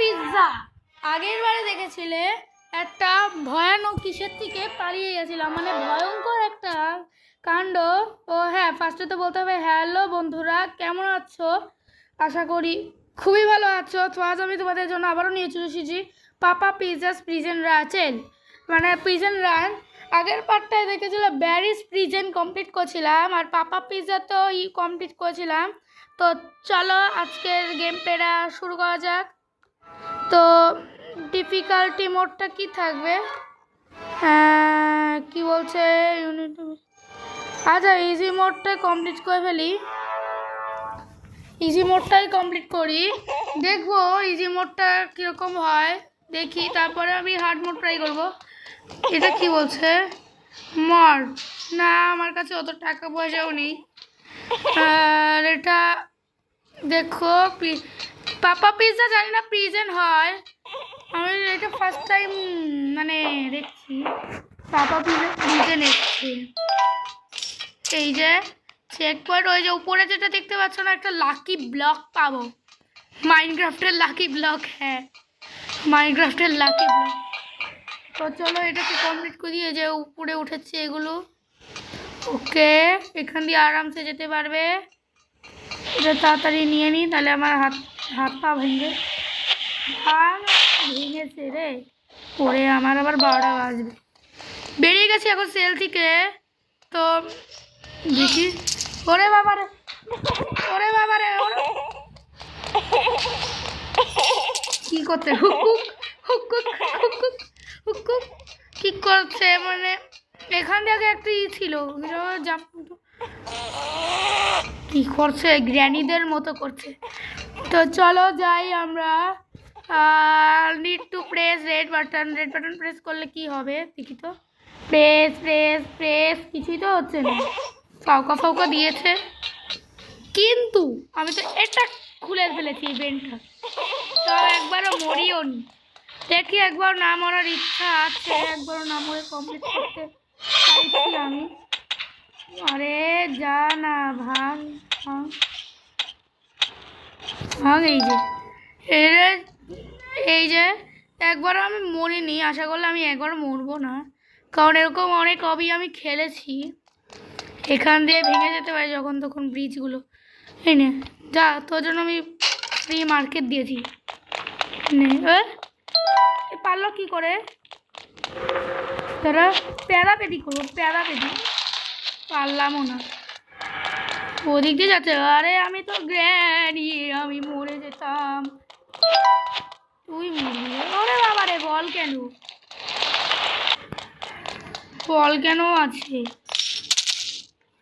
Pizza আগের বারে দেখেছিলে একটা ভয়ানক কিসের থেকে পালিয়ে গেছিলাম, মানে ভয়ঙ্কর একটা কাণ্ড। ও হ্যাঁ, ফার্স্টে তো বলতে হবে হ্যালো বন্ধুরা, কেমন আছো? আশা করি খুবই ভালো আছো। তো আজ আমি তোমাদের জন্য আবারও নিয়ে চলে এসেছি পাপা পিৎজাস প্রিজন রাচেল, মানে প্রিজন রান। আগের পার্টটায় দেখেছিল ব্যারিস প্রিজন কমপ্লিট করছিলাম, আর পাপা পিৎজা তো কমপ্লিট করেছিলাম। তো চলো আজকের গেম প্লেটা শুরু করা যাক। তো ডিফিকাল্টি মোডটা কি থাকবে? হ্যাঁ, কি বলছে ইউনিট। আচ্ছা, ইজি মোডটা কমপ্লিট করে ফেলি, ইজি মোডটাই কমপ্লিট করি, দেখবো ইজি মোডটা কীরকম হয় দেখি, তারপরে আমি হার্ড মোড ট্রাই করবো। এটা কি বলছে? মড না, আমার কাছে অত টাকা পয়সাও নেই। আর এটা দেখো পাপা পিৎজা, জানি না প্রিজেন হয়। আমি এটা ফার্স্ট টাইম মানে দেখছি পাপা পিৎজা প্রিজেন এসছে। এই যে চেক পয়েন্ট, ওই যে উপরে যেটা দেখতে পাচ্ছ না, একটা লাকি ব্লক পাবো, মাইনক্রাফটের লাকি ব্লক। হ্যাঁ, মাইনক্রাফটের লাকি ব্লক। তো চলো এটাকে কমপ্লিট করি। এই যে উপরে উঠেছে এগুলো, ওকে, এখান দিয়ে আরামসে যেতে পারবে। এটা তাড়াতাড়ি নিয়ে নিই, তাহলে আমার হাত পা ভেঙেছে রে, পরে আমার আবার 12টা বাজবে। বেরিয়ে গেছি এখন সেল থেকে। তো দেখি, ওরে বাবারে, ওরে বাবারে, কি করতে হুকুক হুকুক হুকুক হুকুক কি করছে? মানে এখান থেকে একটা ছিল, কি করছে, গ্র্যানিদের মতো করছে। তো চলো যাই আমরা। Need to press red button. Red button press করলে কি হবে দেখি তো। প্রেস প্রেস প্রেস, কিছুই তো হচ্ছে না, ফাউকা ফাউকা দিয়েছে। কিন্তু আমি তো এটা খুলে ফেলেছি ইভেন্টটা, তো একবারও মরিও নি। দেখি একবার না মরার ইচ্ছা আছে, একবারও না মরে কমপ্লিট করতে চাইছি আমি। আরে যা না, ভাঙ ভাঙ ভাঙ। এই যে একবারও আমি মরিনি, আশা করলে আমি একবারও মরবো না, কারণ এরকম অনেক হবি আমি খেলেছি। এখান দিয়ে ভেঙে যেতে পারে যখন তখন ব্রিজগুলো। এই নে যা, তোর জন্য আমি ফ্রি মার্কেট দিয়েছি। নে পারলো কি করে? তারা প্যারাপেটি করবো, প্যারাপেটি পারলামও না, ওদিক দিয়ে যাচ্ছে। আরে আমি তো গ্র্যানি, আমি মরে যেতাম, তুই মরবি। ওরে বাবা রে, বল কেন, বল কেন আছে?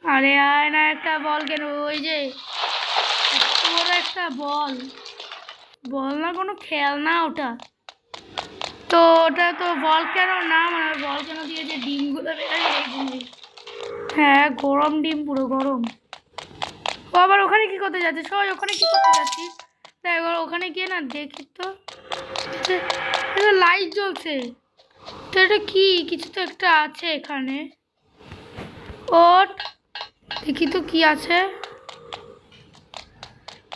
আরে আয় না, একটা বল কেন? ওই যে বড় একটা বল, বল না কোনো খেলনা ওটা। তো ওটা তো বল কেন না, মানে বল কেন দিয়ে যে ডিমগুলো বেরোয়। হ্যাঁ, গরম ডিম, পুরো গরম। ও আবার ওখানে কি করতে যাচ্ছে? সবাই ওখানে কি করতে যাচ্ছি? তাই এবার ওখানে গিয়ে না দেখি তো, লাইট জ্বলছে। তো এটা কি, কিছু তো একটা আছে এখানে। ওট দেখি তো কি আছে,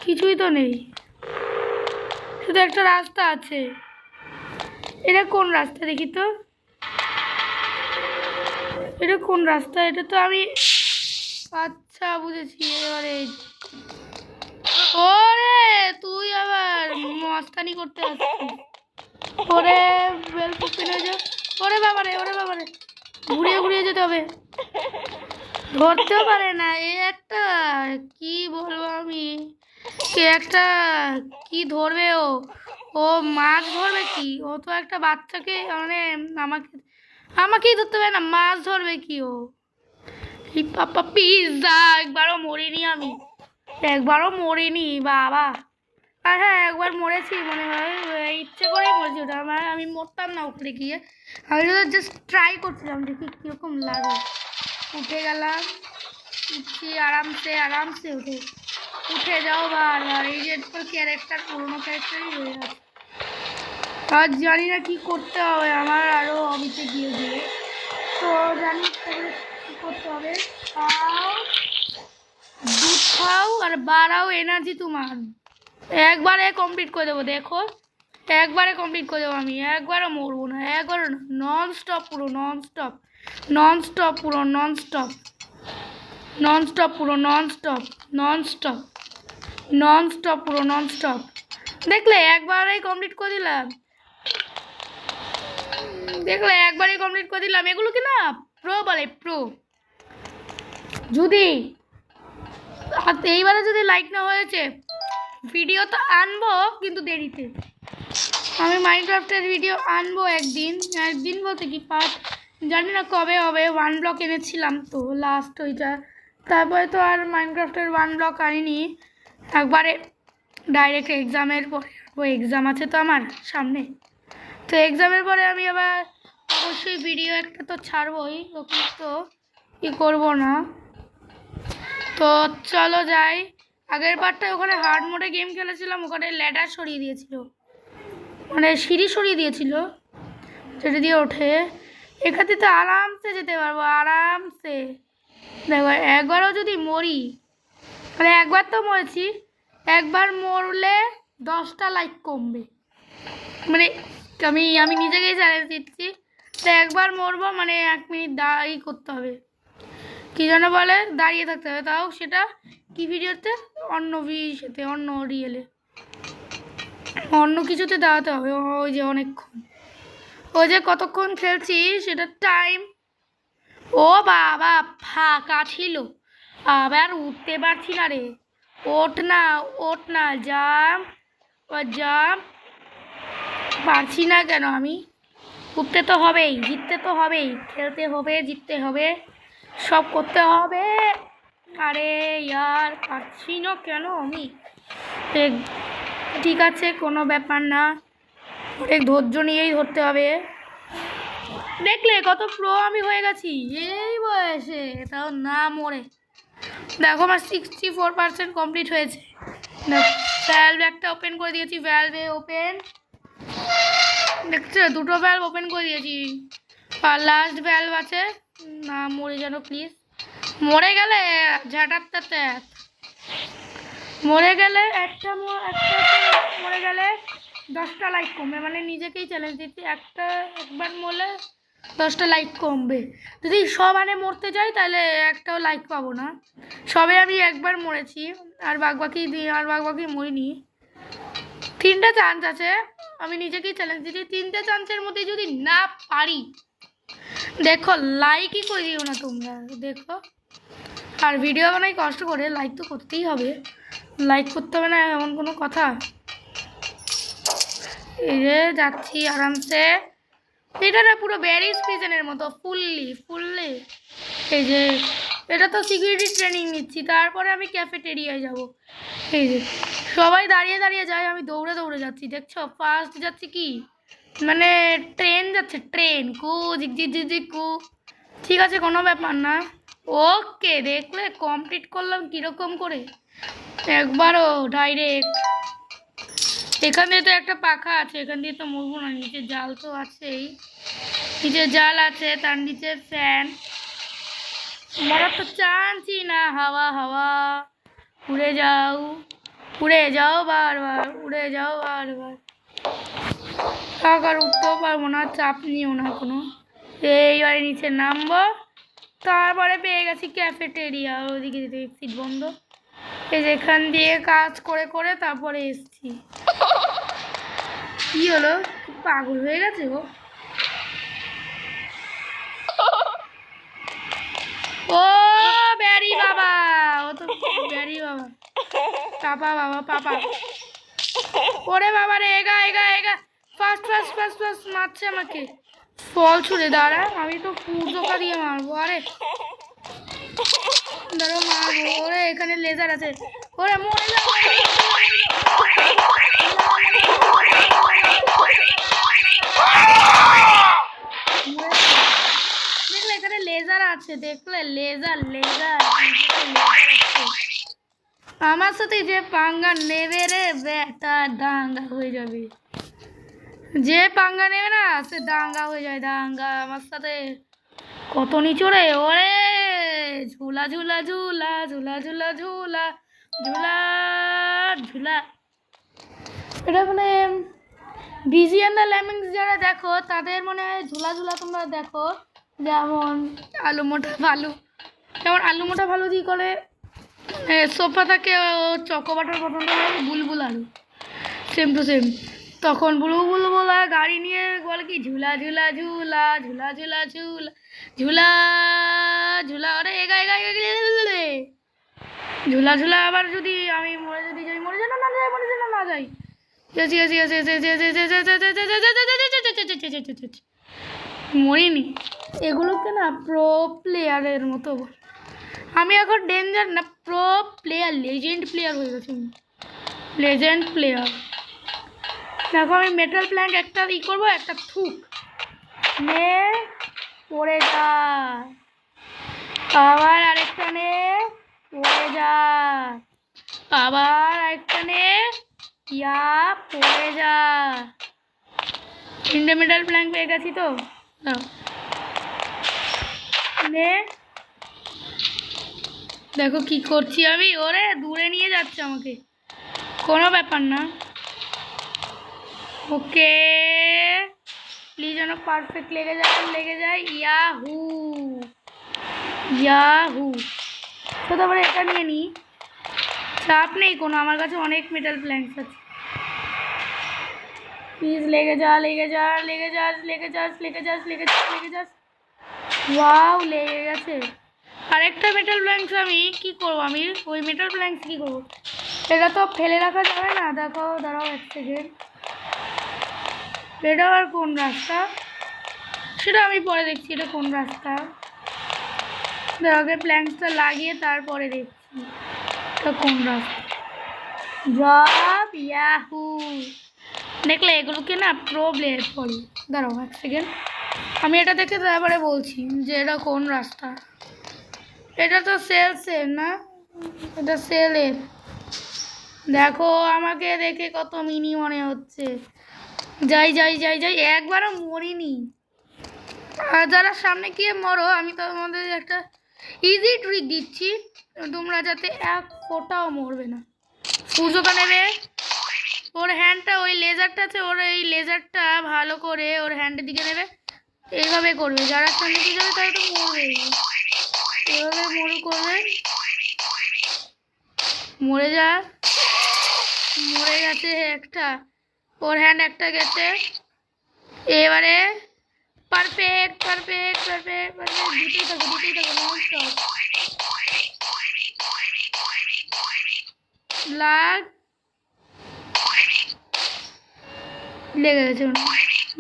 কিছুই তো নেই, শুধু একটা রাস্তা আছে। এটা কোন রাস্তা দেখি তো, এটা কোন রাস্তা? এটা তো আমি, আচ্ছা বুঝেছি এবারে। ওরে তুই আবার মস্তানি করতে আসছিস, ওরে বেল পুকুর হয়ে যা। ওরে বাবারে, ওরে বাবারে, ঘুরিয়ে ঘুরিয়ে যেতে হবে, ধরতেও পারে না। এই একটা কি বলবো আমি, কে একটা কি ধরবে ও? ও মাছ ধরবে কি? ও তো একটা বাচ্চাকে, মানে আমাকেই ধরতে পারে না, মাছ ধরবে কি ও? এই পাপা পিৎজা, একবারও মরিনি আমি, একবারও মরিনি বাবা। আর হ্যাঁ, একবার মরেছি মনে হয়, ইচ্ছে করেই মরেছি ওটা। আমি মরতাম না উপরে গিয়ে, আমি জাস্ট ট্রাই করছিলাম দেখি কীরকম লাগে। উঠে গেলাম, উঠছি আরামসে আরামসে, উঠে যাও বারবার। এই যে ক্যারেক্টার পুরোনো ক্যারেক্টারই হয়ে গেছে। আর জানি না কি করতে হবে আমার, আরও অফিসে গিয়ে গিয়ে তো জানি কী করতে হবে। খাও, দুধ খাও আর বাড়াও এনার্জি তোমার, একবারে কমপ্লিট করে দেবো। দেখো একবারে কমপ্লিট করে দেবো আমি, একবারও মরবো না, একবারও না, নন স্টপ পুরো, নন স্টপ, নন স্টপ পুরো, নন স্টপ, নন স্টপ পুরো, non stop, non stop, non stop পুরো, নন স্টপ। দেখলে একবারেই কমপ্লিট করে দিলাম, দেখলে একবারেই কমপ্লিট করে দিলাম। এগুলো কি না প্রো বলে, প্রো। যদি এইবারে যদি লাইক না হয়েছে, ভিডিও তো আনবো কিন্তু দেরিতে। আমি মাইনক্রাফটের ভিডিও আনবো একদিন, একদিন বলতে কি পার্ট জানি না কবে হবে। 1 ব্লক এনেছিলাম তো লাস্ট ওইটা, তারপরে তো আর মাইনক্রাফটের 1 ব্লক আনিনি। একবারে ডাইরেক্ট এক্সামের পরে, ওই এক্সাম আছে তো আমার সামনে, তো এক্সামের পরে আমি আবার অবশ্যই ভিডিও একটা তো ছাড়বই, ওখানে তো ই করবো না। তো চলো যাই। আগের বারটায় ওখানে হার্ড মোডে গেম খেলেছিলাম, ওখানে ল্যাডার সরিয়ে দিয়েছিল, মানে সিঁড়ি সরিয়ে দিয়েছিল, সেটা দিয়ে ওঠে। এখানে তো আরামসে যেতে পারবো, আরামসে। দেখো একবারও যদি মরি, মানে একবার তো মরেছি, একবার মরলে 10টা লাইক কমবে, মানে আমি নিজেকেই চ্যালেঞ্জ দিচ্ছি। তো একবার মরবো মানে 1 মিনিট দাঁড়িয়ে করতে হবে, কী যেন বলে, দাঁড়িয়ে থাকতে হবে, তাও সেটা কি ভিডিওতে, অন্য ভিডিওতে, অন্য রিয়েলে, অন্য কিছুতে দাঁড়াতে হবে। ওই যে অনেকক্ষণ, ওই যে কতক্ষণ খেলছি সেটা টাইম। ও বাবা ফাঁকা ছিল, আবার উঠতে পারছি না রে, ওঠ না, ওঠ না, জাম জাম, পারছি না কেন আমি? উঠতে তো হবেই, জিততে তো হবেই, খেলতে হবে, জিততে হবে, সব করতে হবে। আরে ইয়ার পারছি না কেন আমি? ঠিক আছে, কোনো ব্যাপার না, অনেক ধৈর্য নিয়েই ধরতে হবে। দেখলে কত প্রো আমি হয়ে গেছি এই বয়সে, তাও না মরে। দেখো আমার 64% কমপ্লিট হয়েছে। ভ্যালভ একটা ওপেন করে দিয়েছি, ভ্যালভে ওপেন, দেখছো 2টো ভ্যালভ ওপেন করে দিয়েছি, আর লাস্ট ভ্যালভ আছে। না মরে যেন প্লিজ, মরে গেলে ঝাঁটাতে, মরে গেলে একটা মরে গেলে 10টা লাইক কমবে, মানে নিজেকেই চ্যালেঞ্জ দিচ্ছি, একবার মরলে 10টা লাইক কমবে। যদি সবানে মরতে যাই তাহলে একটাও লাইক পাবো না। সবে আমি একবার মরেছি, আর বাকি মরিনি। 3টা চান্স আছে, আমি নিজেকেই চ্যালেঞ্জ দিচ্ছি, 3টে চান্সের মধ্যে যদি না পারি, দেখো লাইকই করে দিও না তোমরা, দেখো। আর ভিডিও বানাই কষ্ট করে, লাইক তো করতেই হবে, লাইক করতে হবে না এমন কোনো কথা। এই যে যাচ্ছি আরামসে, এটা না পুরো ব্যারিজ প্রিজনের মতো, ফুললি। এই যে এটা তো সিকিউরিটি ট্রেনিং নিচ্ছি, তারপরে আমি ক্যাফেটেরিয়ায় যাব। এই যে সবাই দাঁড়িয়ে দাঁড়িয়ে যায়, আমি দৌড়ে দৌড়ে যাচ্ছি, দেখছো ফার্স্ট যাচ্ছি, কি মানে ট্রেন যাচ্ছে, ট্রেন কু ঝিক কু। ঠিক আছে, কোনো ব্যাপার না, ওকে। দেখলে কমপ্লিট করলাম কীরকম করে, একবারও ডাইরেক্ট। এখান দিয়ে তো একটা পাখা আছে, এখান দিয়ে তো মরবো না, নিচে জাল তো আছেই, নিচে জাল আছে, তার নিচে ফ্যান, মরার তো চান্সই না। হাওয়া হাওয়া, উড়ে যাও বারবার, উড়ে যাও বারবার। আর উঠতেও পারবো না, চাপ নিও না কোনো। এইবারে নিচে নামবো, তারপরে পেয়ে গেছি ক্যাফেটেরিয়া, ওইদিকে যেতে এক্সিট বন্ধ। এই যে এখান দিয়ে কাজ করে করে তারপরে এসছি। কি হলো, পাগল হয়ে গেছে ও। ও ব্যারি বাবা, ও তো ব্যারি বাবা, পাপা। ওরে বাবা রে, এগা ফাস্ট মারছে আমাকে, ফল ছুড়ে, দাঁড়া আমি তো পুজোকা দিয়ে মারবো। আরে দাঁড়া মারবো, ওরে এখানে লেজার আছে, ওরে মরে যাবো। দেখলে এখানে লেজার আছে, দেখলে লেজার আমার সাথে যে পাঙ্গা নেবে রে বেটা দাঙ্গা হয়ে যাবে, যে পাঙ্গা নেবে না সে দাঙ্গা হয়ে যায়, দাঙ্গা। আমার সাথে কত নিচু রে, ওরে ঝুলা এটা মানে বিজি অ্যান্ড দ্য ল্যামিংস যারা দেখো তাদের মনে হয় ঝুলা ঝুলা তোমরা দেখো, যেমন আলু মোটা ভালু, যেমন আলু মোটা ভালু দিয়ে করে সোফা থাকে ও চকোবাটার পছন্দ হয় বুলবুল আলু, সেম টু সেম। তখন বুলবুল বলা গাড়ি নিয়ে বলে কি ঝুলা ঝুলা ঝুলা ঝুলা ঝুলা ঝুলা ঝুলা ঝুলা, ওরে এগা এগা ঝুলা ঝুলা। আবার যদি আমি যদি যাই মরে যেন না যাই, মরে যেন না যাই, মরিনি। এগুলোকে না প্রো প্লেয়ারের মতো, আমি এখন ডেঞ্জার না, প্রো প্লেয়ার, লেজেন্ড প্লেয়ার হয়ে গেছি, লেজেন্ড প্লেয়ার। দেখো আমি মেটাল প্ল্যাঙ্ক একটা করবো, একটা থুক নে পড়ে যা, আবার আরেকটা নে পড়ে যা, আবার আরেকটা নে ইয়া পড়ে যা। তিনটে মেটাল প্ল্যাঙ্ক পেয়ে গেছি তো, নে দেখো কি করছি আমি, ওরে দূরে নিয়ে যাচ্ছে আমাকে, কোনো ব্যাপার না। ওকে প্লিজ যেন পারফেক্ট লেগে যায় ইয়াহু ইয়াহু। তো তারপরে এটা নিয়ে নিই, চাপ নেই কোনো, আমার কাছে অনেক মেটাল প্ল্যাঙ্কস আছে। প্লিজ লেগে যা লেগে যা লেগে যাস লেগে যাস লেগে যাস লেগে যাস লেগে যাস, ওয়াও লেগে গেছে। আরেকটা মেটাল প্ল্যাঙ্কস আমি কি করবো, আমি ওই মেটাল প্ল্যাঙ্কস কী করবো, এটা তো ফেলে রাখা যাবে না। দেখো দাঁড়াও এক সেকেন্ড, এটা আর কোন রাস্তা সেটা আমি পরে দেখছি, এটা কোন রাস্তা, আগে প্ল্যাঙ্কসটা লাগিয়ে তারপরে দেখছি এটা কোন রাস্তা। জব ইয়াহু, দেখলে এগুলোকে না প্রবলেম পড়ি। দাঁড়াও এক সেকেন্ড, আমি এটা দেখে তারপরে বলছি যে এটা কোন রাস্তা। এটা তো সেলসের না, এটা সেলের। দেখো আমাকে দেখে কত মিনি মনে হচ্ছে, যাই যাই যাই যাই, একবারও মরিনি। আর যারা সামনে গিয়ে মরো, আমি তোমাদের একটা ইজি ট্রিক দিচ্ছি, তোমরা যাতে এক ফোঁটাও মরবে না। সূর্যটা নেবে, ওর হ্যান্ডটা ওই লেজারটা আছে, ওর এই লেজারটা ভালো করে ওর হ্যান্ডের দিকে নেবে, এইভাবে করবে। যারা সামনে দিয়ে যাবে তারা তো মরবে, এভাবে করবে, মরে যা। মরে গেছে একটা, ওর হ্যান্ড একটা গেছে, এবারে পারফেক্ট পারফেক্ট পারফেক্ট পারফেক্ট, দিতেই থাকো ননস্টপ, লাগ লেগে গেছে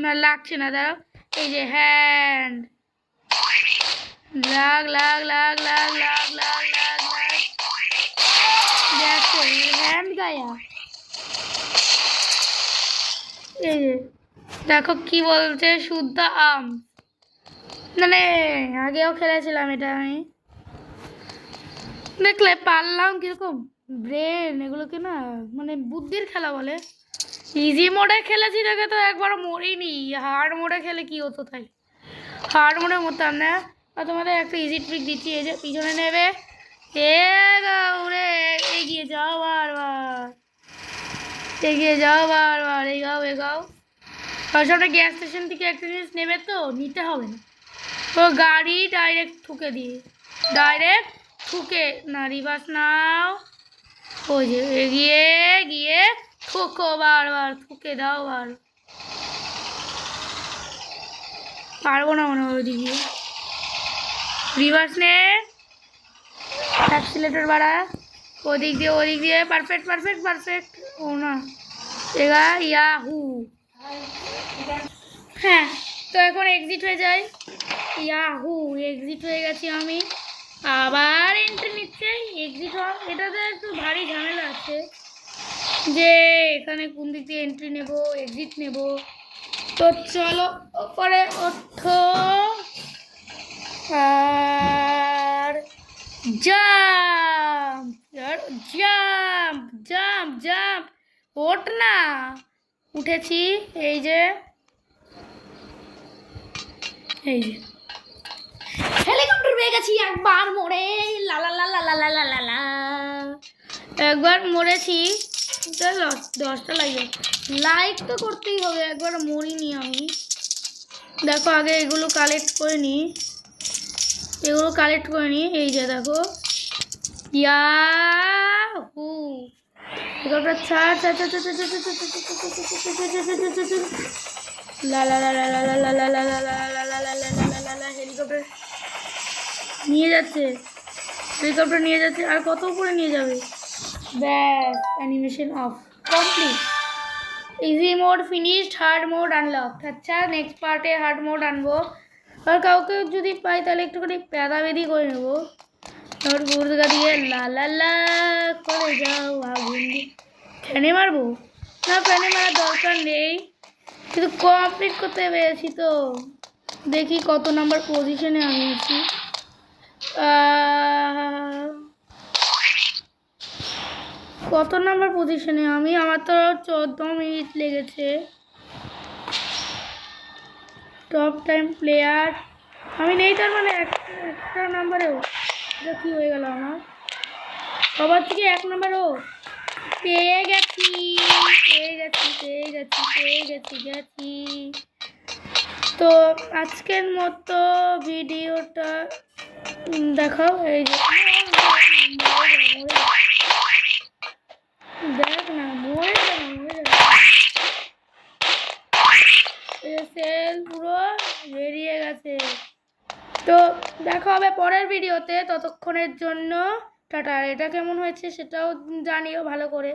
না, লাগছে না, দাঁড়াও, এই যে হ্যান্ড লাগ লাগ লাগ লাগ লাগ লাগ লাগ লাগ, দেখো হ্যান্ড গায়া। এই যে দেখো কি বলছে, শুদ্ধ আম, মানে আগেও খেলেছিলাম এটা আমি, দেখলে পারলাম কিরকম ব্রেন, এগুলোকে না মানে বুদ্ধির খেলা বলে। ইজি মোডে খেলেছি দেখে তো একবারও মরিনি, হার্ড মোডে খেলে কি হতো, তাই হার্ড মোডে মরতাম না। আর তোমাদের একটা ইজি ট্রিক দিচ্ছি, এই যে পিছনে নেবে, উড়ে এগিয়ে যাও বারবার, এগিয়ে যাও বারবার, এগাও এগাও। আর সামনে গ্যাস স্টেশন থেকে একটা জিনিস নেবে তো নিতে হবে না, তো গাড়ি ডাইরেক্ট ঠুকে দিয়ে, ডাইরেক্ট ঠুকে না, রিভার্স নাও, ওই যে এগিয়ে গিয়ে ঠুকো বারবার, ঠুকে দাও বার, পারবো না মনে হয় ওইদিকে, রিভার্স নে, অ্যাক্সিলেটর বাড়া, ওদিক দিয়ে পারফেক্ট পারফেক্ট পারফেক্ট, ও না এগা ইয়াহু। হ্যাঁ তো এখন এক্সিট হয়ে যায়, ইয়াহু এক্সিট হয়ে গেছি আমি, আবার এন্ট্রি নিচ্ছে, এক্সিট হওয়া, এটাতে একটু ভারী ঝামেলা আছে যে এখানে কোন দিক দিয়ে এন্ট্রি নেব এক্সিট নেব। তো চলো ওপরে ওঠো আর জাম্প জাম্প জাম্প জাম্প, ওঠ না, উঠেছি, এই যে হেলিকপ্টার পেয়ে গেছি একবার মরে, লা লা লা লা লা লা লা লা, একবার মরেছি, চলো 10টা লাইক তো করতেই হবে, একবার মরিনি আমি। দেখো আগে এগুলো কালেক্ট করে নিই, এই যে দেখো ইয়াহু এগুলোটা ছাড় ছাড় ছাড় ছাড় ছাড় ছাড় ছাড় ছাড় ছাড় ছাড় লা লা লা লা লা লা লা লা লা লা লা লা লা লা লা লা লা হেলিকপ্টার নিয়ে যাচ্ছে, আর কত উপরে নিয়ে যাবে। ব্যাস animation of, complete. Easy mode finished, hard mode unlock. আচ্ছা নেক্সট পার্টে হার্ড মোড আনবো, আর কাউকে যদি পাই তাহলে একটুখানি প্যাদাবেদি করে নেবো। আর গুরগা দিয়ে লা লা লা করে যাও আগুন দিয়ে ফ্যানে মারবো না, ফ্যানে মারার দরকার নেই, কিন্তু কমপ্লিট করতে পেরেছি তো। দেখি কত নাম্বার পজিশনে আমি আছি। কত নাম্বার পজিশনে আমি, আমার তো 14 মিনিট লেগেছে। টপ টাইম প্লেয়ার আমি নেই, তার মানে একটা নাম্বারেও এটা কী হয়ে গেল আমার, সবার থেকে 1 নাম্বারও পেয়ে গেছি। তো আজকের মতো ভিডিওটা দেখাও। এই যে দেখ না, মরে সেল পুরো বেরিয়ে গেছে। তো দেখা হবে পরের ভিডিওতে, ততক্ষণের জন্য টাটা। এটা কেমন হয়েছে সেটাও জানিও ভালো করে।